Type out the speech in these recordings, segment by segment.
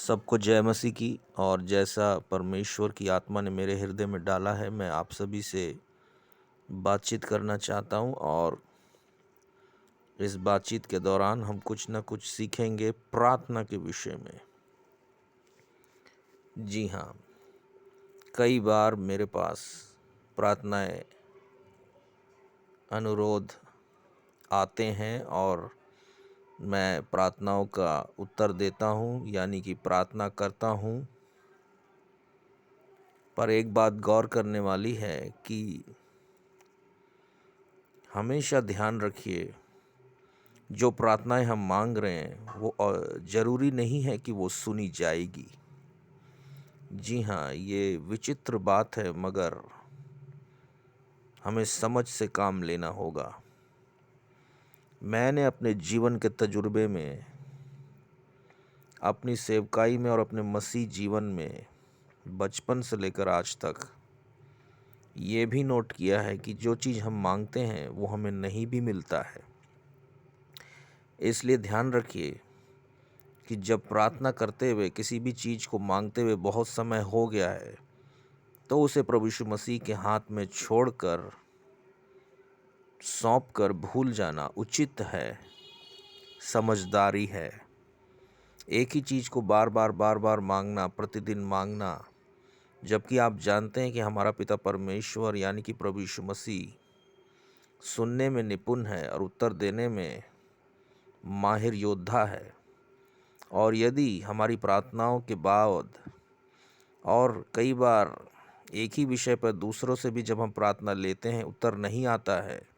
सबको जय मसीह की। और जैसा परमेश्वर की आत्मा ने मेरे हृदय में डाला है, मैं आप सभी से बातचीत करना चाहता हूं। और इस बातचीत के दौरान हम कुछ न कुछ सीखेंगे प्रार्थना के विषय में। जी हाँ, कई बार मेरे पास प्रार्थनाएं, अनुरोध आते हैं और मैं प्रार्थनाओं का उत्तर देता हूं, यानी कि प्रार्थना करता हूं। पर एक बात गौर करने वाली है कि हमेशा ध्यान रखिए, जो प्रार्थनाएं हम मांग रहे हैं वो जरूरी नहीं है कि वो सुनी जाएगी। जी हाँ, ये विचित्र बात है, मगर हमें समझ से काम लेना होगा। मैंने अपने जीवन के तजुर्बे में, अपनी सेवकाई में और अपने मसीह जीवन में बचपन से लेकर आज तक ये भी नोट किया है कि जो चीज़ हम मांगते हैं वो हमें नहीं भी मिलता है। इसलिए ध्यान रखिए कि जब प्रार्थना करते हुए, किसी भी चीज़ को मांगते हुए बहुत समय हो गया है, तो उसे प्रभु यीशु मसीह के हाथ में छोड़कर, सौंप कर भूल जाना उचित है, समझदारी है। एक ही चीज़ को बार बार मांगना, प्रतिदिन मांगना, जबकि आप जानते हैं कि हमारा पिता परमेश्वर यानी कि प्रभु यीशु मसीह सुनने में निपुण है और उत्तर देने में माहिर योद्धा है। और यदि हमारी प्रार्थनाओं के बाद और कई बार एक ही विषय पर दूसरों से भी जब हम प्रार्थना लेते हैं, उत्तर नहीं आता है,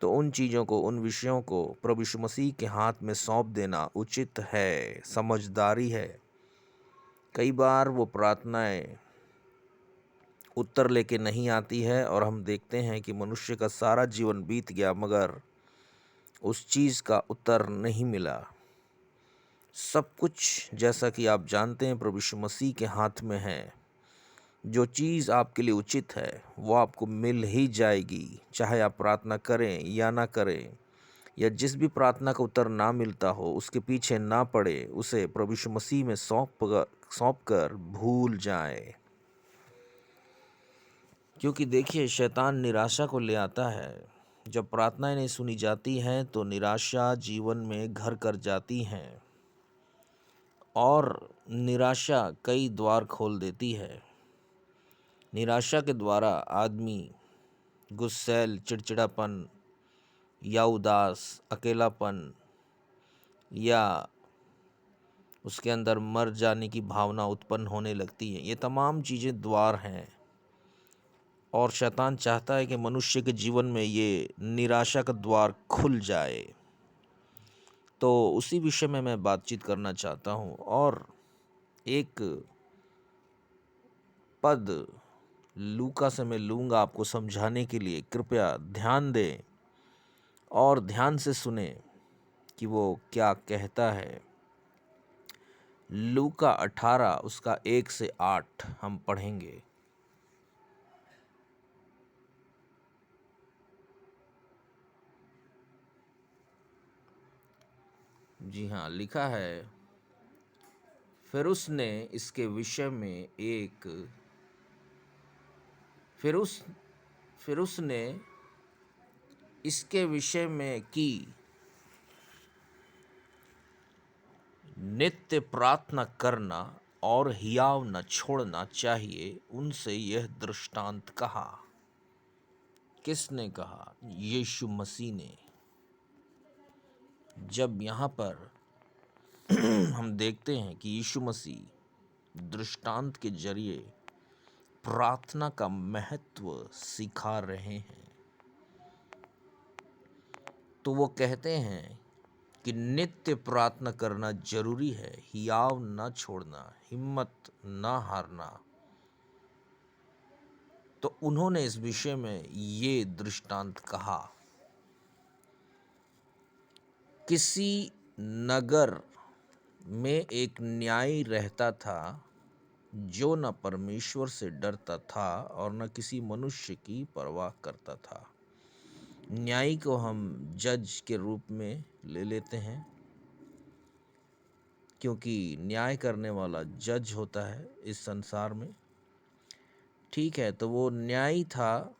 तो उन चीज़ों को, उन विषयों को प्रभु यीशु मसीह के हाथ में सौंप देना उचित है, समझदारी है। कई बार वो प्रार्थनाएं उत्तर लेके नहीं आती है और हम देखते हैं कि मनुष्य का सारा जीवन बीत गया, मगर उस चीज़ का उत्तर नहीं मिला। सब कुछ, जैसा कि आप जानते हैं, प्रभु यीशु मसीह के हाथ में है। जो चीज़ आपके लिए उचित है वो आपको मिल ही जाएगी, चाहे आप प्रार्थना करें या ना करें, या जिस भी प्रार्थना का उत्तर ना मिलता हो उसके पीछे ना पड़े, उसे प्रभु यीशु मसीह में सौंप कर भूल जाए। क्योंकि देखिए, शैतान निराशा को ले आता है। जब प्रार्थनाएं नहीं सुनी जाती हैं तो निराशा जीवन में घर कर जाती हैं, और निराशा कई द्वार खोल देती है। निराशा के द्वारा आदमी गुस्सैल, चिड़चिड़ापन या उदास, अकेलापन, या उसके अंदर मर जाने की भावना उत्पन्न होने लगती है। ये तमाम चीज़ें द्वार हैं, और शैतान चाहता है कि मनुष्य के जीवन में ये निराशा का द्वार खुल जाए। तो उसी विषय में मैं बातचीत करना चाहता हूँ। और एक पद लूका से मैं लूँगा आपको समझाने के लिए। कृपया ध्यान दें और ध्यान से सुने कि वो क्या कहता है। लूका 18 उसका 1 से 8 हम पढ़ेंगे। जी हाँ, लिखा है, फिर उसने इसके विषय में एक फिर उस फिर उसने इसके विषय में की नित्य प्रार्थना करना और हियाव न छोड़ना चाहिए, उनसे यह दृष्टांत कहा। किसने कहा? यीशु मसीह ने। जब यहाँ पर हम देखते हैं कि यीशु मसीह दृष्टांत के जरिए प्रार्थना का महत्व सिखा रहे हैं, तो वो कहते हैं कि नित्य प्रार्थना करना जरूरी है, हियाव न छोड़ना, हिम्मत न हारना। तो उन्होंने इस विषय में ये दृष्टांत कहा। किसी नगर में एक न्यायी रहता था, जो न परमेश्वर से डरता था और न किसी मनुष्य की परवाह करता था। न्यायी को हम जज के रूप में ले लेते हैं। क्योंकि न्याय करने वाला जज होता है इस संसार में। ठीक है, तो वो न्यायी था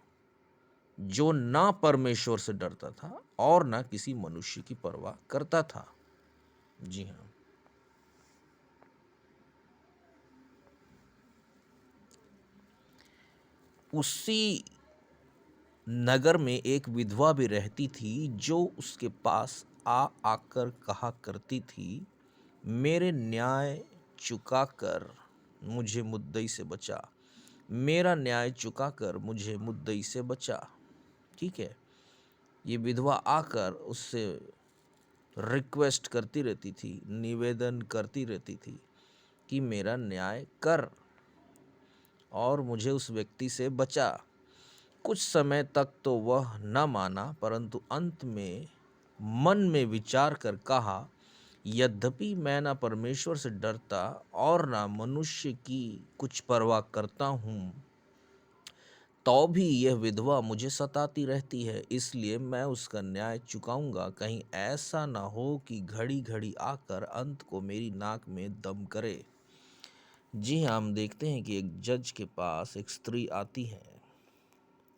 जो ना परमेश्वर से डरता था और ना किसी मनुष्य की परवाह करता था। जी हाँ। उसी नगर में एक विधवा भी रहती थी जो उसके पास आकर कहा करती थी, मेरे न्याय चुकाकर मुझे मुद्दई से बचा, मेरा न्याय चुकाकर मुझे मुद्दई से बचा। ठीक है, ये विधवा आकर उससे रिक्वेस्ट करती रहती थी, निवेदन करती रहती थी कि मेरा न्याय कर और मुझे उस व्यक्ति से बचा। कुछ समय तक तो वह न माना, परंतु अंत में मन में विचार कर कहा, यद्यपि मैं ना परमेश्वर से डरता और ना मनुष्य की कुछ परवाह करता हूँ, तो भी यह विधवा मुझे सताती रहती है, इसलिए मैं उसका न्याय चुकाऊंगा। कहीं ऐसा ना हो कि घड़ी घड़ी आकर अंत को मेरी नाक में दम करे। जी हाँ, हम देखते हैं कि एक जज के पास एक स्त्री आती है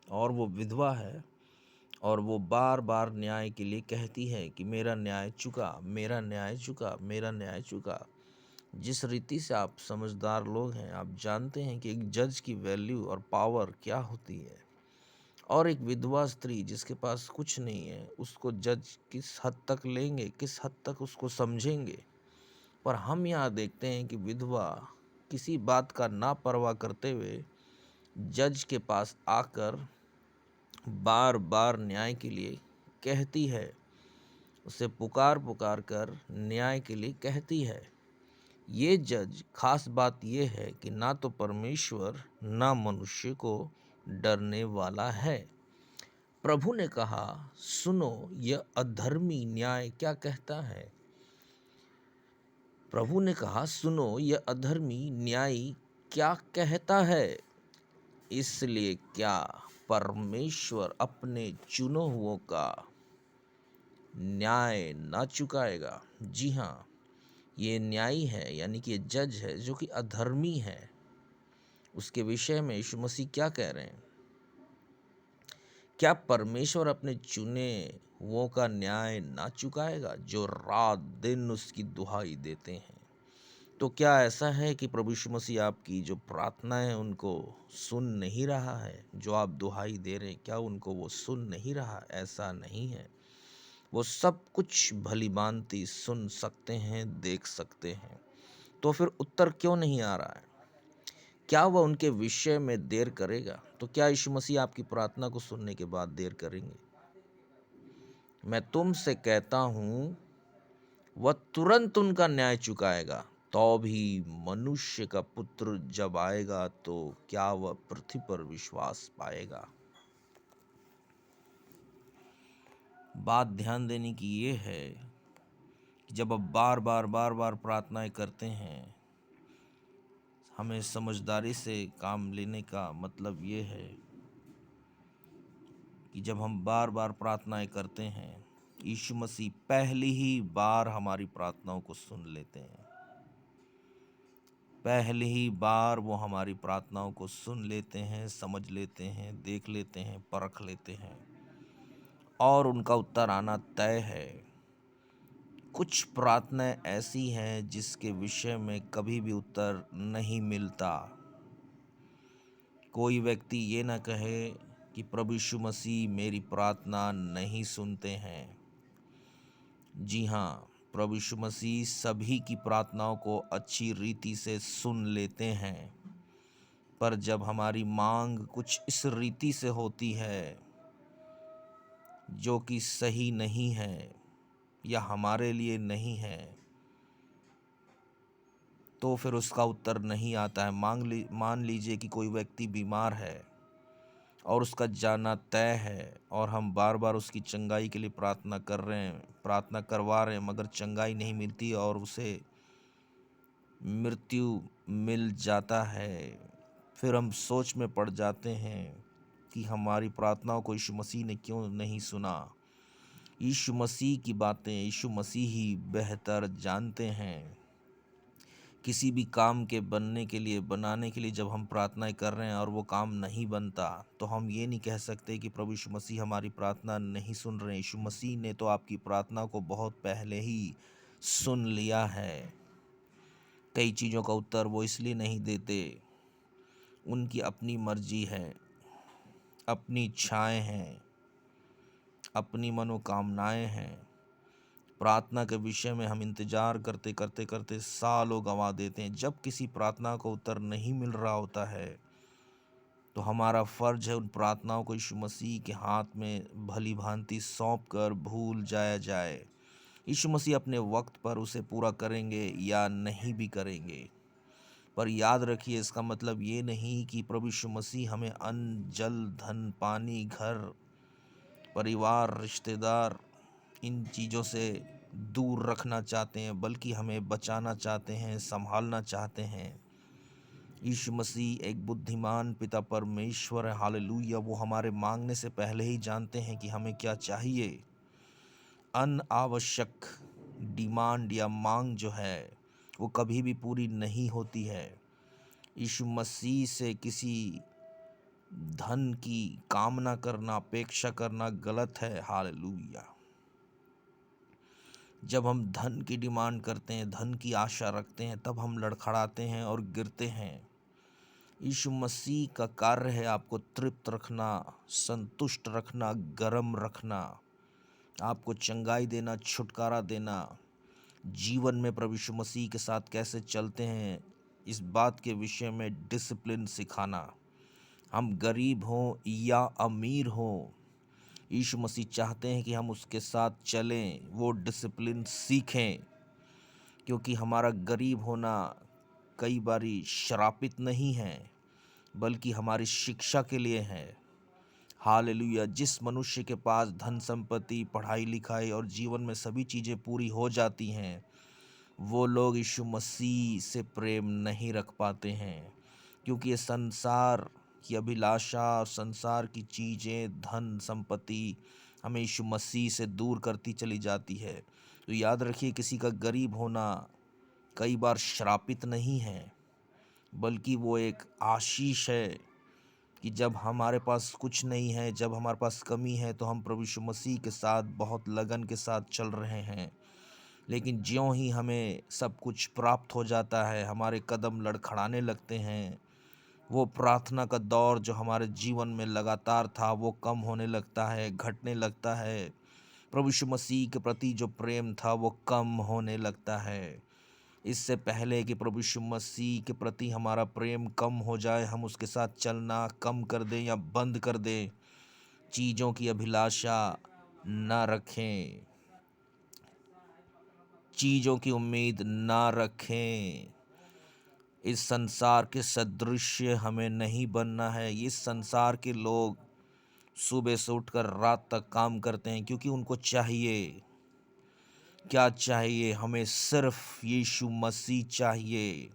और वो विधवा है और वो बार बार न्याय के लिए कहती है कि मेरा न्याय चुका, मेरा न्याय चुका, मेरा न्याय चुका। जिस रीति से आप समझदार लोग हैं, आप जानते हैं कि एक जज की वैल्यू और पावर क्या होती है, और एक विधवा स्त्री जिसके पास कुछ नहीं है, उसको जज किस हद तक लेंगे, किस हद तक उसको समझेंगे। पर हम यहाँ देखते हैं कि विधवा किसी बात का ना परवाह करते हुए जज के पास आकर बार बार न्याय के लिए कहती है, उसे पुकार पुकार कर न्याय के लिए कहती है। ये जज, खास बात ये है कि ना तो परमेश्वर ना मनुष्य को डरने वाला है। प्रभु ने कहा, सुनो यह अधर्मी न्याय क्या कहता है। प्रभु ने कहा, सुनो यह अधर्मी न्यायी क्या कहता है। इसलिए क्या परमेश्वर अपने चुने हुओं का न्याय ना चुकाएगा। जी हाँ, ये न्यायी है, यानी कि ये जज है जो कि अधर्मी है। उसके विषय में यीशु मसीह क्या कह रहे हैं? क्या परमेश्वर अपने चुने हुओं का न्याय ना चुकाएगा जो रात दिन उसकी दुहाई देते हैं? तो क्या ऐसा है कि प्रभु यीशु मसीह आपकी जो प्रार्थनाएं हैं उनको सुन नहीं रहा है? जो आप दुहाई दे रहे हैं, क्या उनको वो सुन नहीं रहा? ऐसा नहीं है। वो सब कुछ भलीभांति सुन सकते हैं, देख सकते हैं। तो फिर उत्तर क्यों नहीं आ रहा है? क्या वह उनके विषय में देर करेगा? तो क्या यीशु मसीह आपकी प्रार्थना को सुनने के बाद देर करेंगे? मैं तुमसे कहता हूं, वह तुरंत उनका न्याय चुकाएगा। तो भी मनुष्य का पुत्र जब आएगा तो क्या वह पृथ्वी पर विश्वास पाएगा? बात ध्यान देने की ये है कि जब आप बार बार प्रार्थनाएं करते हैं, हमें समझदारी से काम लेने का मतलब ये है कि जब हम बार बार प्रार्थनाएं करते हैं, यीशु मसीह पहली ही बार हमारी प्रार्थनाओं को सुन लेते हैं। पहली ही बार वो हमारी प्रार्थनाओं को सुन लेते हैं, समझ लेते हैं, देख लेते हैं, परख लेते हैं और उनका उत्तर आना तय है। कुछ प्रार्थनाएं ऐसी हैं जिसके विषय में कभी भी उत्तर नहीं मिलता। कोई व्यक्ति ये ना कहे कि प्रभु यीशु मसीह मेरी प्रार्थना नहीं सुनते हैं। जी हाँ, प्रभु यीशु मसीह सभी की प्रार्थनाओं को अच्छी रीति से सुन लेते हैं, पर जब हमारी मांग कुछ इस रीति से होती है जो कि सही नहीं है या हमारे लिए नहीं है, तो फिर उसका उत्तर नहीं आता है। मान लीजिए कि कोई व्यक्ति बीमार है और उसका जाना तय है और हम बार बार उसकी चंगाई के लिए प्रार्थना कर रहे हैं, प्रार्थना करवा रहे हैं, मगर चंगाई नहीं मिलती और उसे मृत्यु मिल जाता है। फिर हम सोच में पड़ जाते हैं कि हमारी प्रार्थनाओं को यीशु मसीह ने क्यों नहीं सुना। यीशु मसीह की बातें यीशु मसीह ही बेहतर जानते हैं। किसी भी काम के बनने के लिए, बनाने के लिए जब हम प्रार्थनाएं कर रहे हैं और वो काम नहीं बनता, तो हम ये नहीं कह सकते कि प्रभु यीशु मसीह हमारी प्रार्थना नहीं सुन रहे। यीशु मसीह ने तो आपकी प्रार्थना को बहुत पहले ही सुन लिया है। कई चीज़ों का उत्तर वो इसलिए नहीं देते, उनकी अपनी मर्जी है, अपनी इच्छाएं हैं, अपनी मनोकामनाएं हैं। प्रार्थना के विषय में हम इंतजार करते करते करते सालों गंवा देते हैं। जब किसी प्रार्थना को उत्तर नहीं मिल रहा होता है, तो हमारा फर्ज है उन प्रार्थनाओं को यीशु मसीह के हाथ में भली भांति सौंप कर भूल जाया जाए। यीशु मसीह अपने वक्त पर उसे पूरा करेंगे या नहीं भी करेंगे, पर याद रखिए, इसका मतलब ये नहीं कि प्रभु यीशु मसीह हमें अन्न, जल, धन, पानी, घर, परिवार, रिश्तेदार, इन चीज़ों से दूर रखना चाहते हैं, बल्कि हमें बचाना चाहते हैं, संभालना चाहते हैं। यीशु मसीह एक बुद्धिमान पिता परमेश्वर है, हालेलुया। वो हमारे मांगने से पहले ही जानते हैं कि हमें क्या चाहिए। अनावश्यक डिमांड या मांग जो है वो कभी भी पूरी नहीं होती है। यीशु मसीह से किसी धन की कामना करना, अपेक्षा करना गलत है, हालेलुया। जब हम धन की डिमांड करते हैं, धन की आशा रखते हैं, तब हम लड़खड़ाते हैं और गिरते हैं। यीशु मसीह का कार्य है आपको तृप्त रखना, संतुष्ट रखना, गर्म रखना, आपको चंगाई देना, छुटकारा देना। जीवन में प्रभु यीशु मसीह के साथ कैसे चलते हैं, इस बात के विषय में डिसिप्लिन सिखाना। हम गरीब हों या अमीर हों, यीशु मसीह चाहते हैं कि हम उसके साथ चलें, वो डिसिप्लिन सीखें। क्योंकि हमारा गरीब होना कई बारी श्रापित नहीं है, बल्कि हमारी शिक्षा के लिए है, हालेलुया। जिस मनुष्य के पास धन संपत्ति, पढ़ाई लिखाई और जीवन में सभी चीज़ें पूरी हो जाती हैं, वो लोग यीशु मसीह से प्रेम नहीं रख पाते हैं। क्योंकि ये संसार की अभिलाषा और संसार की चीज़ें, धन संपत्ति हमें यीशु मसीह से दूर करती चली जाती है। तो याद रखिए, किसी का गरीब होना कई बार श्रापित नहीं है, बल्कि वो एक आशीष है कि जब हमारे पास कुछ नहीं है, जब हमारे पास कमी है, तो हम प्रभु यीशु मसीह के साथ बहुत लगन के साथ चल रहे हैं। लेकिन ज्यों ही हमें सब कुछ प्राप्त हो जाता है, हमारे कदम लड़खड़ाने लगते हैं। वो प्रार्थना का दौर जो हमारे जीवन में लगातार था, वो कम होने लगता है, घटने लगता है। प्रभु यीशु मसीह के प्रति जो प्रेम था वो कम होने लगता है। इससे पहले कि प्रभु यीशु मसीह के प्रति हमारा प्रेम कम हो जाए, हम उसके साथ चलना कम कर दें या बंद कर दें, चीज़ों की अभिलाषा ना रखें, चीज़ों की उम्मीद ना रखें। इस संसार के सदृश्य हमें नहीं बनना है। इस संसार के लोग सुबह से उठकर रात तक काम करते हैं, क्योंकि उनको चाहिए क्या चाहिए? हमें सिर्फ यीशु मसीह चाहिए।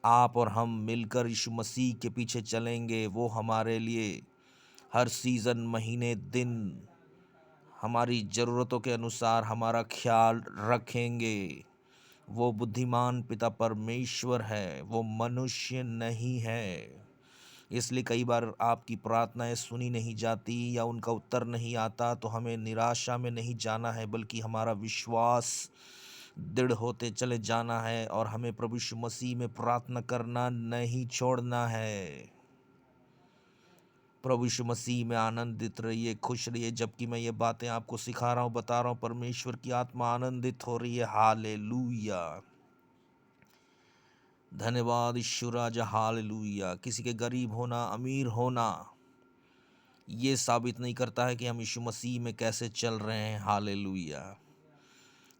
आप और हम मिलकर यीशु मसीह के पीछे चलेंगे, वो हमारे लिए हर सीज़न, महीने, दिन हमारी ज़रूरतों के अनुसार हमारा ख्याल रखेंगे। वो बुद्धिमान पिता परमेश्वर है, वो मनुष्य नहीं है। इसलिए कई बार आपकी प्रार्थनाएं सुनी नहीं जाती या उनका उत्तर नहीं आता, तो हमें निराशा में नहीं जाना है, बल्कि हमारा विश्वास दृढ़ होते चले जाना है और हमें प्रभु यीशु मसीह में प्रार्थना करना नहीं छोड़ना है। प्रभु यीशु मसीह में आनंदित रहिए, खुश रहिए। जबकि मैं ये बातें आपको सिखा रहा हूँ, बता रहा हूँ, परमेश्वर की आत्मा आनंदित हो रही है, हालेलुया। धन्यवाद ईश्वर राजा, हालेलुया। किसी के गरीब होना, अमीर होना, ये साबित नहीं करता है कि हम यीशु मसीह में कैसे चल रहे हैं, हालेलुया।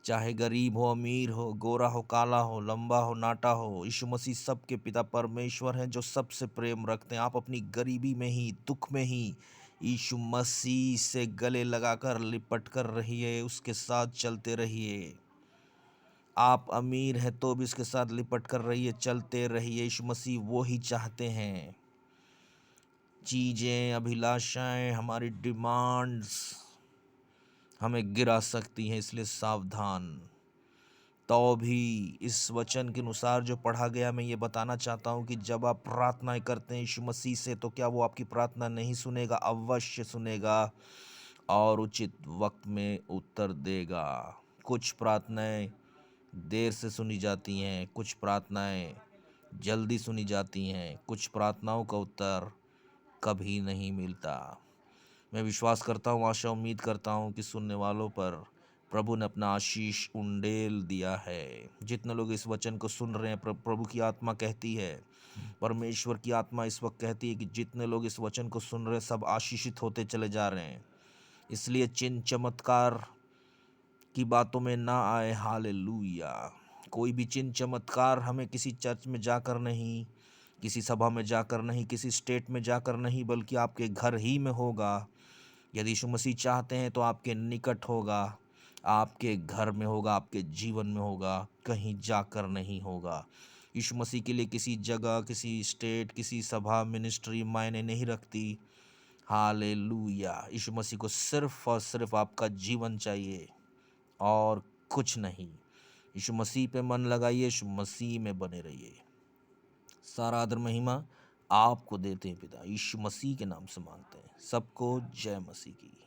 चाहे गरीब हो, अमीर हो, गोरा हो, काला हो, लंबा हो, नाटा हो, यीशु मसीह सबके पिता परमेश्वर हैं जो सबसे प्रेम रखते हैं। आप अपनी गरीबी में ही, दुख में ही यीशु मसीह से गले लगाकर लिपट कर रहिए, उसके साथ चलते रहिए। आप अमीर हैं तो भी इसके साथ लिपट कर रहिए, चलते रहिए। यीशु मसीह वो ही चाहते हैं। चीज़ें, अभिलाषाएं, हमारी डिमांड्स हमें गिरा सकती हैं, इसलिए सावधान। तो भी इस वचन के अनुसार जो पढ़ा गया, मैं ये बताना चाहता हूँ कि जब आप प्रार्थनाएं करते हैं यीशु मसीह से, तो क्या वो आपकी प्रार्थना नहीं सुनेगा? अवश्य सुनेगा और उचित वक्त में उत्तर देगा। कुछ प्रार्थनाएं देर से सुनी जाती हैं, कुछ प्रार्थनाएं जल्दी सुनी जाती हैं, कुछ प्रार्थनाओं का उत्तर कभी नहीं मिलता। मैं विश्वास करता हूँ, आशा उम्मीद करता हूँ कि सुनने वालों पर प्रभु ने अपना आशीष उंडेल दिया है। जितने लोग इस वचन को सुन रहे हैं, प्रभु की आत्मा कहती है, परमेश्वर की आत्मा इस वक्त कहती है कि जितने लोग इस वचन को सुन रहे हैं, सब आशीषित होते चले जा रहे हैं। इसलिए चिन्ह चमत्कार की बातों में ना आए। हालेलुया। कोई भी चिन्ह चमत्कार हमें किसी चर्च में जाकर नहीं, किसी सभा में जाकर नहीं, किसी स्टेट में जाकर नहीं, बल्कि आपके घर ही में होगा। यदि यीशु मसीह चाहते हैं तो आपके निकट होगा, आपके घर में होगा, आपके जीवन में होगा, कहीं जाकर नहीं होगा। यीशु मसीह के लिए किसी जगह, किसी स्टेट, किसी सभा, मिनिस्ट्री मायने नहीं रखती। हालेलुया। यीशु मसीह को सिर्फ और सिर्फ आपका जीवन चाहिए और कुछ नहीं। यीशु मसीह पे मन लगाइए, यीशु मसीह में बने रहिए। सारा आदर महिमा आपको देते हैं पिता, यीशु मसीह के नाम से मांगते हैं। सबको जय मसीह की।